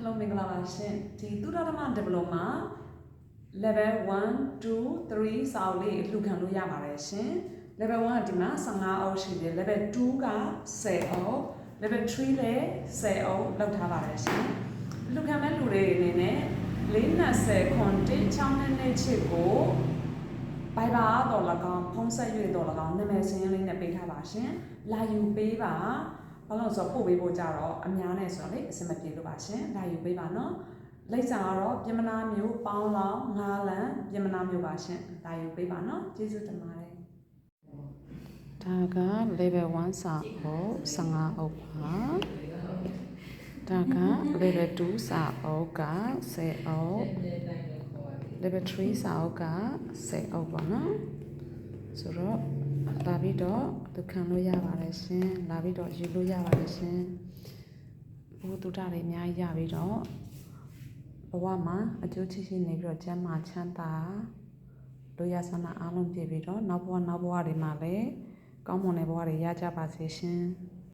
လုံးမင်္ဂလာပါရှင်ဒီသုဒ္ဓဓမ္မ diploma level 1 2 3စာအုပ်လေးလှူခံလို့ရပါတယ်ရှင် level 1ကဒီမှာ15အုပ်ရှိတယ် level 2က10အုပ် level 3လည်း10အုပ်လောက်ထားပါတယ်ရှင်လှူခံမဲ့လူတွေအနေနဲ့420ခွန်1 6နဲ့ချစ်ကိုဘိုင်ဘာတော့၎င်းဖုံးဆက်၍တော့၎င်းနာမည်စင်းလေးနဲ့ပေးထားပါရှင်လာယူပေးပါဘာလို့ဆိုပို့ပေးဖို့ကြတော့အများနဲ့ဆိုတော့လေအစမပြေလို့ပါရှင်လာယူပေးပါနော်လိပ်စာကတော့ပြင်မနာမျိုးပေါင်းလောင်း9လမ်းပြင်မနာမျိုးပါရှင်လာယူပေးပါနော်ကျေးဇူးတင်ပါတယ်ဒါက level 1စာအုပ်15အုပ်ပါဒါက level 2စာအုပ်က10အုပ် level 3စာအုပ်က10အုပ်ပါနော်ဆိုတော့လာပြီးတော့သူခံလို့ရပါတယ်ရှင်လာပြီးတော့ယူလို့ရပါတယ်ရှင်ဘုသူတာတွေအများကြီးရပြီးတော့ဘဝမှာအကျိုးချစ်ရှိနေပြီးတော့ကျမ်းမာချမ်းသာတို့ရဆန္ဒအားလုံးပြည့်ပြီးတော့နောက်ဘဝတွေမှာလည်းကောင်းမွန်တဲ့ဘဝတွေရကြပါစေရှင်